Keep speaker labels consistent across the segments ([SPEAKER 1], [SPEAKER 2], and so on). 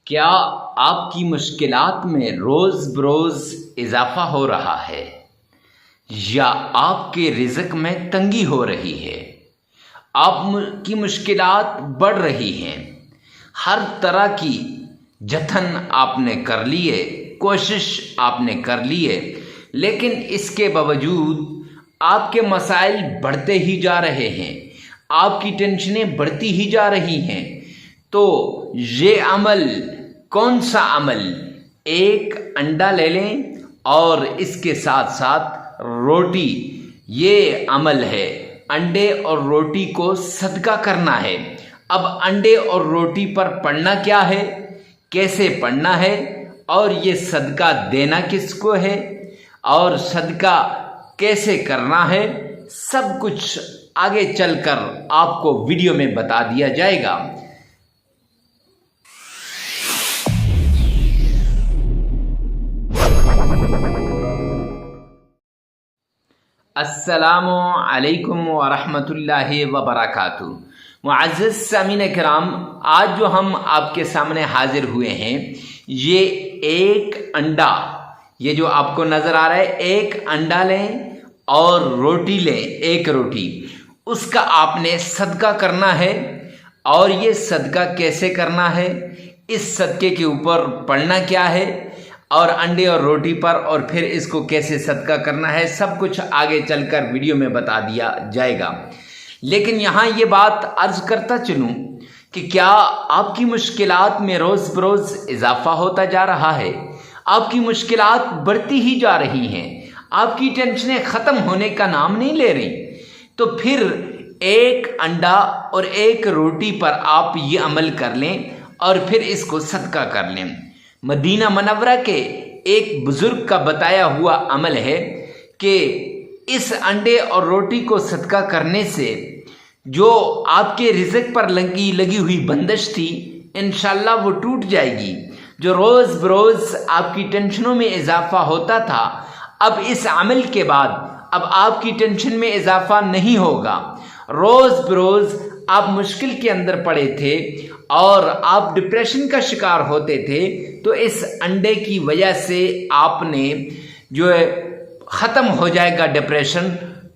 [SPEAKER 1] کیا آپ کی مشکلات میں روز بروز اضافہ ہو رہا ہے یا آپ کے رزق میں تنگی ہو رہی ہے؟ آپ کی مشکلات بڑھ رہی ہیں، ہر طرح کی جتن آپ نے کر لی ہے، کوشش آپ نے کر لی ہے، لیکن اس کے باوجود آپ کے مسائل بڑھتے ہی جا رہے ہیں، آپ کی ٹینشنیں بڑھتی ہی جا رہی ہیں۔ تو یہ عمل کون سا عمل؟ ایک انڈا لے لیں اور اس کے ساتھ ساتھ روٹی، یہ عمل ہے۔ انڈے اور روٹی کو صدقہ کرنا ہے۔ اب انڈے اور روٹی پر پڑھنا کیا ہے، کیسے پڑھنا ہے، اور یہ صدقہ دینا کس کو ہے، اور صدقہ کیسے کرنا ہے، سب کچھ آگے چل کر آپ کو ویڈیو میں بتا دیا جائے گا۔ السلام علیکم ورحمۃ اللہ وبرکاتہ۔ معزز سامعین کرام، آج جو ہم آپ کے سامنے حاضر ہوئے ہیں، یہ ایک انڈا، یہ جو آپ کو نظر آ رہا ہے، ایک انڈا لیں اور روٹی لیں، ایک روٹی، اس کا آپ نے صدقہ کرنا ہے۔ اور یہ صدقہ کیسے کرنا ہے، اس صدقے کے اوپر پڑھنا کیا ہے، اور انڈے اور روٹی پر، اور پھر اس کو کیسے صدقہ کرنا ہے، سب کچھ آگے چل کر ویڈیو میں بتا دیا جائے گا۔ لیکن یہاں یہ بات عرض کرتا چلوں کہ کیا آپ کی مشکلات میں روز بروز اضافہ ہوتا جا رہا ہے؟ آپ کی مشکلات بڑھتی ہی جا رہی ہیں، آپ کی ٹینشنیں ختم ہونے کا نام نہیں لے رہی، تو پھر ایک انڈا اور ایک روٹی پر آپ یہ عمل کر لیں اور پھر اس کو صدقہ کر لیں۔ مدینہ منورہ کے ایک بزرگ کا بتایا ہوا عمل ہے کہ اس انڈے اور روٹی کو صدقہ کرنے سے جو آپ کے رزق پر لگی ہوئی بندش تھی، انشاءاللہ وہ ٹوٹ جائے گی۔ جو روز بروز آپ کی ٹینشنوں میں اضافہ ہوتا تھا، اب اس عمل کے بعد اب آپ کی ٹینشن میں اضافہ نہیں ہوگا۔ روز بروز آپ مشکل کے اندر پڑے تھے اور آپ ڈپریشن کا شکار ہوتے تھے، تو اس انڈے کی وجہ سے آپ نے جو ہے ختم ہو جائے گا، ڈپریشن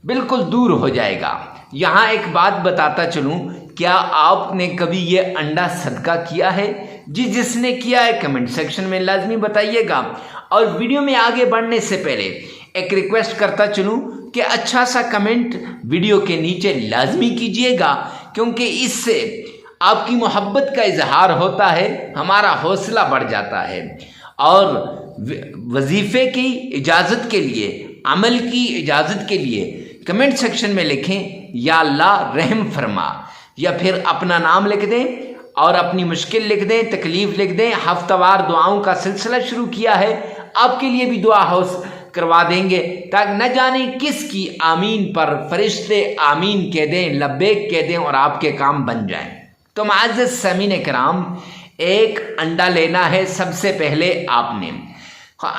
[SPEAKER 1] بالکل دور ہو جائے گا۔ یہاں ایک بات بتاتا چلوں، کیا آپ نے کبھی یہ انڈا صدقہ کیا ہے؟ جس نے کیا ہے کمنٹ سیکشن میں لازمی بتائیے گا۔ اور ویڈیو میں آگے بڑھنے سے پہلے ایک ریکویسٹ کرتا چلوں کہ اچھا سا کمنٹ ویڈیو کے نیچے لازمی کیجیے گا، کیونکہ اس سے آپ کی محبت کا اظہار ہوتا ہے، ہمارا حوصلہ بڑھ جاتا ہے۔ اور وظیفے کی اجازت کے لیے، عمل کی اجازت کے لیے کمنٹ سیکشن میں لکھیں یا اللہ رحم فرما، یا پھر اپنا نام لکھ دیں اور اپنی مشکل لکھ دیں، تکلیف لکھ دیں۔ ہفتہ وار دعاؤں کا سلسلہ شروع کیا ہے، آپ کے لیے بھی دعا کروا دیں گے، تاکہ نہ جانے کس کی آمین پر فرشتے آمین کہہ دیں، لبیک کہہ دیں اور آپ کے کام بن جائیں۔ تو معزز سامعین کرام، ایک انڈا لینا ہے۔ سب سے پہلے آپ نے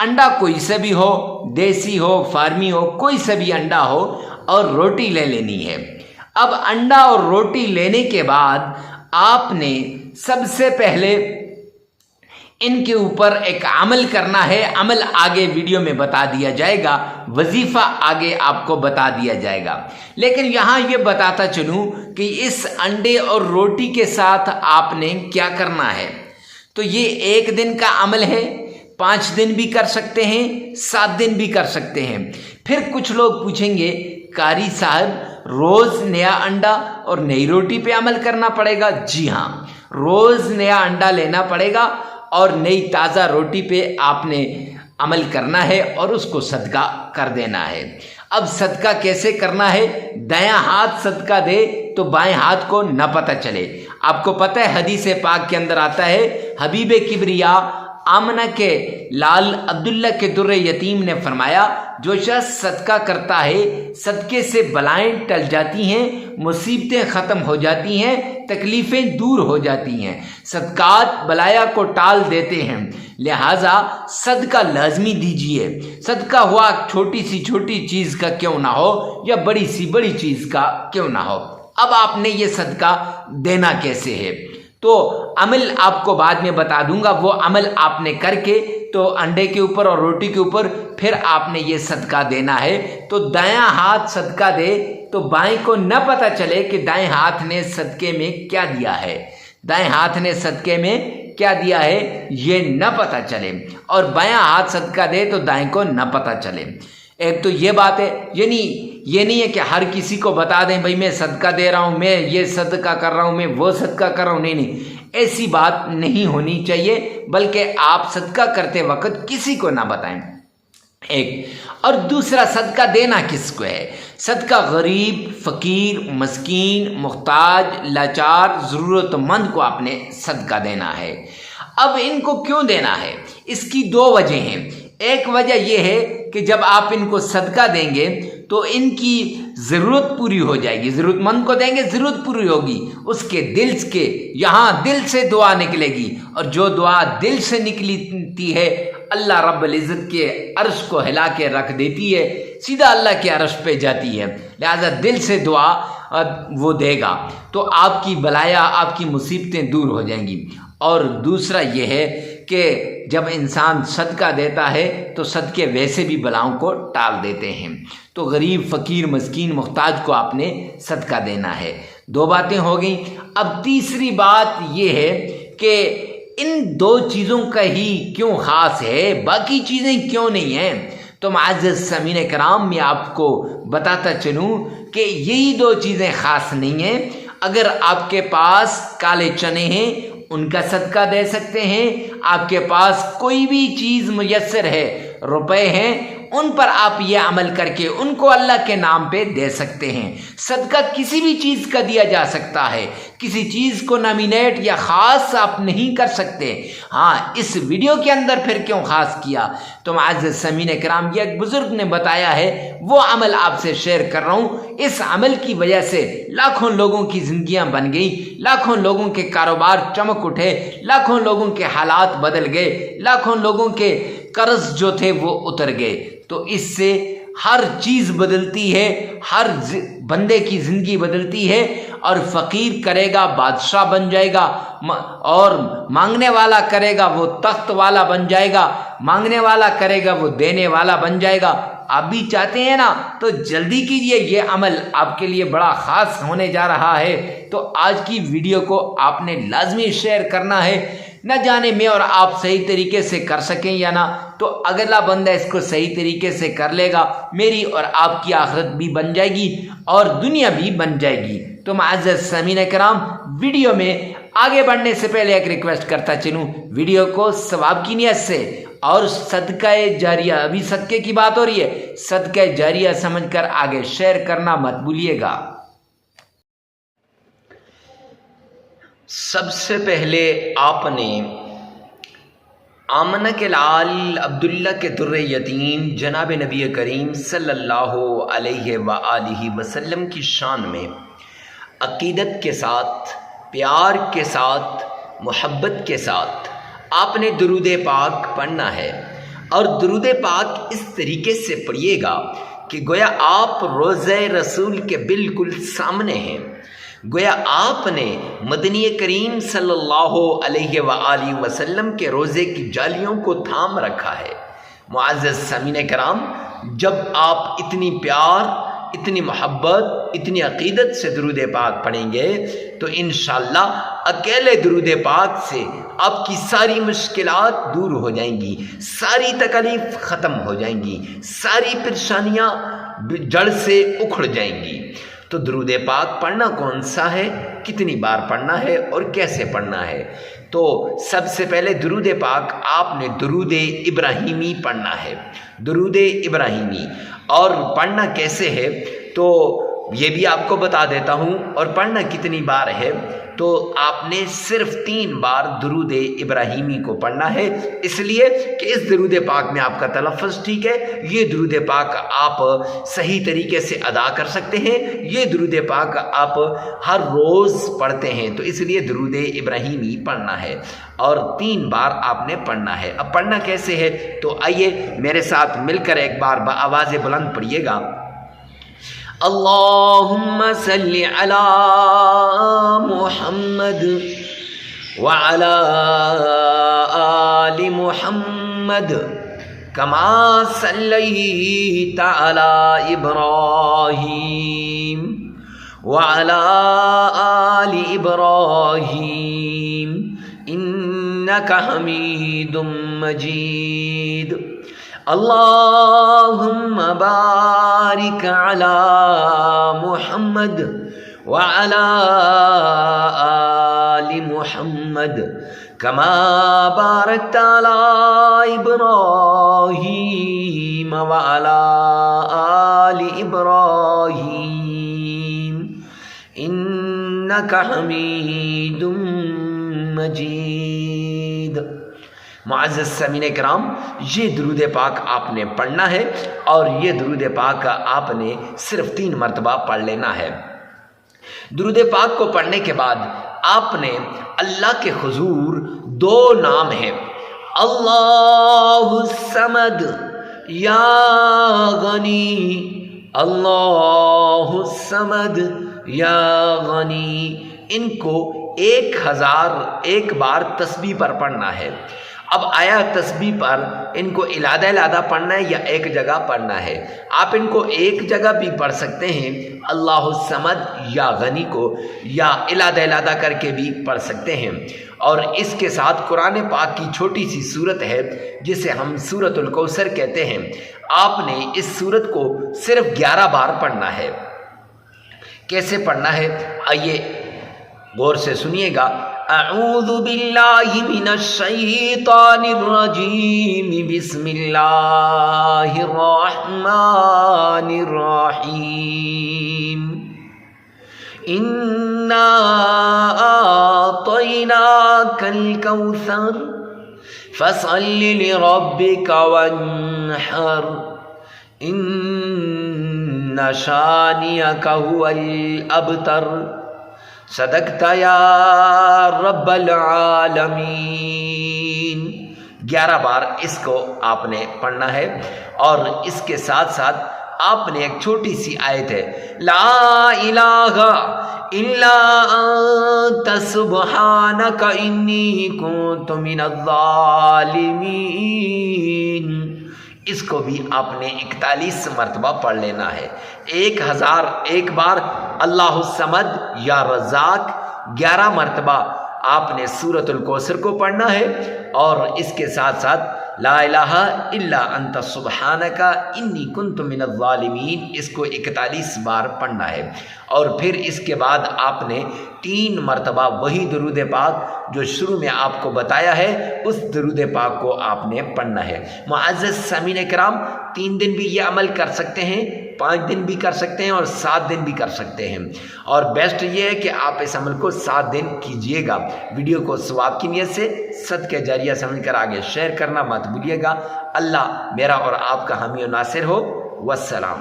[SPEAKER 1] انڈا کوئی سا بھی ہو، دیسی ہو، فارمی ہو، کوئی سا بھی انڈا ہو، اور روٹی لے لینی ہے۔ اب انڈا اور روٹی لینے کے بعد آپ نے سب سے پہلے ان کے اوپر ایک عمل کرنا ہے۔ عمل آگے ویڈیو میں بتا دیا جائے گا، وظیفہ آگے آپ کو بتا دیا جائے گا، لیکن یہاں یہ بتاتا چلوں کہ اس انڈے اور روٹی کے ساتھ آپ نے کیا کرنا ہے۔ تو یہ ایک دن کا عمل ہے، 5 دن بھی کر سکتے ہیں، 7 دن بھی کر سکتے ہیں۔ پھر کچھ لوگ پوچھیں گے قاری صاحب روز نیا انڈا اور نئی روٹی پہ عمل کرنا پڑے گا؟ جی ہاں، روز نیا انڈا لینا پڑے گا اور نئی تازہ روٹی پہ آپ نے عمل کرنا ہے اور اس کو صدقہ کر دینا ہے۔ اب صدقہ کیسے کرنا ہے؟ دایاں ہاتھ صدقہ دے تو بائیں ہاتھ کو نہ پتہ چلے۔ آپ کو پتہ ہے حدیث پاک کے اندر آتا ہے، حبیب کبریا آمنہ کے لال عبداللہ کے در یتیم نے فرمایا، جو شخص صدقہ کرتا ہے، صدقے سے بلائیں ٹل جاتی ہیں، مصیبتیں ختم ہو جاتی ہیں، تکلیفیں دور ہو جاتی ہیں، صدقات بلایا کو ٹال دیتے ہیں، لہٰذا صدقہ لازمی دیجیے۔ صدقہ ہوا چھوٹی سی چھوٹی چیز کا کیوں نہ ہو، یا بڑی سی بڑی چیز کا کیوں نہ ہو۔ اب آپ نے یہ صدقہ دینا کیسے ہے؟ تو عمل آپ کو بعد میں بتا دوں گا، وہ عمل آپ نے کر کے تو انڈے کے اوپر اور روٹی کے اوپر پھر آپ نے یہ صدقہ دینا ہے۔ تو دایاں ہاتھ صدقہ دے تو بائیں کو نہ پتہ چلے کہ دائیں ہاتھ نے صدقے میں کیا دیا ہے، دائیں ہاتھ نے صدقے میں کیا دیا ہے یہ نہ پتہ چلے، اور بایاں ہاتھ صدقہ دے تو دائیں کو نہ پتہ چلے۔ ایک تو یہ بات ہے، یعنی یہ نہیں ہے کہ ہر کسی کو بتا دیں بھائی میں صدقہ دے رہا ہوں، میں یہ صدقہ کر رہا ہوں، میں وہ صدقہ کر رہا ہوں، نہیں، ایسی بات نہیں ہونی چاہیے، بلکہ آپ صدقہ کرتے وقت کسی کو نہ بتائیں، ایک۔ اور دوسرا، صدقہ دینا کس کو ہے؟ صدقہ غریب، فقیر، مسکین، محتاج، لاچار، ضرورت مند کو آپ نے صدقہ دینا ہے۔ اب ان کو کیوں دینا ہے؟ اس کی دو وجہ ہیں۔ ایک وجہ یہ ہے کہ جب آپ ان کو صدقہ دیں گے تو ان کی ضرورت پوری ہو جائے گی، ضرورت مند کو دیں گے ضرورت پوری ہوگی، اس کے یہاں دل سے دعا نکلے گی، اور جو دعا دل سے نکلتی ہے اللہ رب العزت کے عرش کو ہلا کے رکھ دیتی ہے، سیدھا اللہ کے عرش پہ جاتی ہے، لہذا دل سے دعا وہ دے گا تو آپ کی بلایا، آپ کی مصیبتیں دور ہو جائیں گی۔ اور دوسرا یہ ہے کہ جب انسان صدقہ دیتا ہے تو صدقے ویسے بھی بلاؤں کو ٹال دیتے ہیں، تو غریب، فقیر، مسکین، محتاج کو آپ نے صدقہ دینا ہے۔ دو باتیں ہو گئیں۔ اب تیسری بات یہ ہے کہ ان دو چیزوں کا ہی کیوں خاص ہے، باقی چیزیں کیوں نہیں ہیں؟ تو معزز سامعین کرام، میں آپ کو بتاتا چلوں کہ یہی دو چیزیں خاص نہیں ہیں۔ اگر آپ کے پاس کالے چنے ہیں ان کا صدقہ دے سکتے ہیں، آپ کے پاس کوئی بھی چیز میسر ہے، روپے ہیں، ان پر آپ یہ عمل کر کے ان کو اللہ کے نام پہ دے سکتے ہیں۔ صدقہ کسی بھی چیز کا دیا جا سکتا ہے، کسی چیز کو نامینیٹ یا خاص آپ نہیں کر سکتے۔ ہاں، اس ویڈیو کے اندر پھر کیوں خاص کیا؟ تو معزز سامعین کرام، یہ ایک بزرگ نے بتایا ہے، وہ عمل آپ سے شیئر کر رہا ہوں۔ اس عمل کی وجہ سے لاکھوں لوگوں کی زندگیاں بن گئی، لاکھوں لوگوں کے کاروبار چمک اٹھے، لاکھوں لوگوں کے حالات بدل گئے، لاکھوں لوگوں کے قرض جو تھے وہ اتر گئے۔ تو اس سے ہر چیز بدلتی ہے، ہر بندے کی زندگی بدلتی ہے، اور فقیر کرے گا بادشاہ بن جائے گا، اور مانگنے والا کرے گا وہ تخت والا بن جائے گا، مانگنے والا کرے گا وہ دینے والا بن جائے گا۔ آپ بھی چاہتے ہیں نا تو جلدی کیجئے، یہ عمل آپ کے لیے بڑا خاص ہونے جا رہا ہے۔ تو آج کی ویڈیو کو آپ نے لازمی شیئر کرنا ہے، نہ جانے میں اور آپ صحیح طریقے سے کر سکیں یا نہ، تو اگلا بندہ اس کو صحیح طریقے سے کر لے گا، میری اور آپ کی آخرت بھی بن جائے گی اور دنیا بھی بن جائے گی۔ تو معزز سامعین کرام، ویڈیو میں آگے بڑھنے سے پہلے ایک ریکویسٹ کرتا چلوں، ویڈیو کو ثواب کی نیت سے اور صدقہ جاریہ، ابھی صدقے کی بات ہو رہی ہے، صدقہ جاریہ سمجھ کر آگے شیئر کرنا مت بھولیے گا۔ سب سے پہلے آپ نے آمنہ کے لال عبداللہ کے در یتیم جناب نبی کریم صلی اللہ علیہ وآلہ وسلم کی شان میں عقیدت کے ساتھ، پیار کے ساتھ، محبت کے ساتھ آپ نے درود پاک پڑھنا ہے، اور درود پاک اس طریقے سے پڑھیے گا کہ گویا آپ روضہ رسول کے بالکل سامنے ہیں، گویا آپ نے مدنی کریم صلی اللہ علیہ وآلہ وسلم کے روزے کی جالیوں کو تھام رکھا ہے۔ معزز سامعین کرام، جب آپ اتنی پیار، اتنی محبت، اتنی عقیدت سے درود پاک پڑھیں گے تو انشاءاللہ اکیلے درود پاک سے آپ کی ساری مشکلات دور ہو جائیں گی، ساری تکلیف ختم ہو جائیں گی، ساری پریشانیاں جڑ سے اکھڑ جائیں گی۔ تو درود پاک پڑھنا کون سا ہے، کتنی بار پڑھنا ہے اور کیسے پڑھنا ہے؟ تو سب سے پہلے درود پاک آپ نے درود ابراہیمی پڑھنا ہے، درود ابراہیمی۔ اور پڑھنا کیسے ہے تو یہ بھی آپ کو بتا دیتا ہوں، اور پڑھنا کتنی بار ہے تو آپ نے صرف 3 بار درود ابراہیمی کو پڑھنا ہے، اس لیے کہ اس درود پاک میں آپ کا تلفظ ٹھیک ہے، یہ درود پاک آپ صحیح طریقے سے ادا کر سکتے ہیں، یہ درود پاک آپ ہر روز پڑھتے ہیں، تو اس لیے درود ابراہیمی پڑھنا ہے، اور 3 بار آپ نے پڑھنا ہے۔ اب پڑھنا کیسے ہے تو آئیے میرے ساتھ مل کر ایک بار بآواز بلند پڑھیے گا۔ اللہم صلی علی محمد وعلى آل محمد كما صليت على إبراهيم وعلى آل إبراهيم إنك حميد مجيد اللهم بارك على محمد وعلى آل محمد كما باركت على إبراهيم وعلى آل إبراهيم إنك حميد مجيد۔ معزز سامعین کرام، یہ درود پاک آپ نے پڑھنا ہے اور یہ درود پاک آپ نے صرف 3 مرتبہ پڑھ لینا ہے۔ درود پاک کو پڑھنے کے بعد آپ نے اللہ کے حضور 2 نام ہیں، اللہ الصمد یا غنی، اللہ الصمد یا غنی، ان کو 1001 بار تسبیح پر پڑھنا ہے۔ اب آیا تسبیح پر ان کو علادہ پڑھنا ہے یا ایک جگہ پڑھنا ہے؟ آپ ان کو ایک جگہ بھی پڑھ سکتے ہیں، اللہ الصمد یا غنی کو، یا علادہ کر کے بھی پڑھ سکتے ہیں۔ اور اس کے ساتھ قرآن پاک کی چھوٹی سی سورت ہے جسے ہم سورۃ الکوثر کہتے ہیں، آپ نے اس سورت کو صرف 11 بار پڑھنا ہے۔ کیسے پڑھنا ہے آئیے غور سے سنیے گا۔ اعوذ باللہ من الشیطان الرجیم، بسم اللہ الرحمن الرحیم، انا اعطیناک الکوثر فصل لربک وانحر ان شانئک هو الابتر، صدقت یا رب العالمین۔ 11 بار اس کو آپ نے پڑھنا ہے، اور اس کے ساتھ ساتھ آپ نے ایک چھوٹی سی آیت ہے، لا الہ الا انت سبحانک انی کنت من الظالمین، اس کو بھی آپ نے 41 مرتبہ پڑھ لینا ہے۔ 1001 بار اللہ الصمد یا رزاق، 11 مرتبہ آپ نے سورۃ الکوثر کو پڑھنا ہے، اور اس کے ساتھ ساتھ لا الہ الا انت سبحانک انی کنت من الظالمین، اس کو 41 بار پڑھنا ہے۔ اور پھر اس کے بعد آپ نے 3 مرتبہ وہی درود پاک جو شروع میں آپ کو بتایا ہے، اس درود پاک کو آپ نے پڑھنا ہے۔ معزز سامعین کرام، 3 دن بھی یہ عمل کر سکتے ہیں، 5 دن بھی کر سکتے ہیں، اور 7 دن بھی کر سکتے ہیں، اور بیسٹ یہ ہے کہ آپ اس عمل کو 7 دن کیجئے گا۔ ویڈیو کو ثواب کی نیت سے صدقہ جاریہ سمجھ کر آگے شیئر کرنا مت بھولیے گا۔ اللہ میرا اور آپ کا حامی و ناصر ہو۔ والسلام۔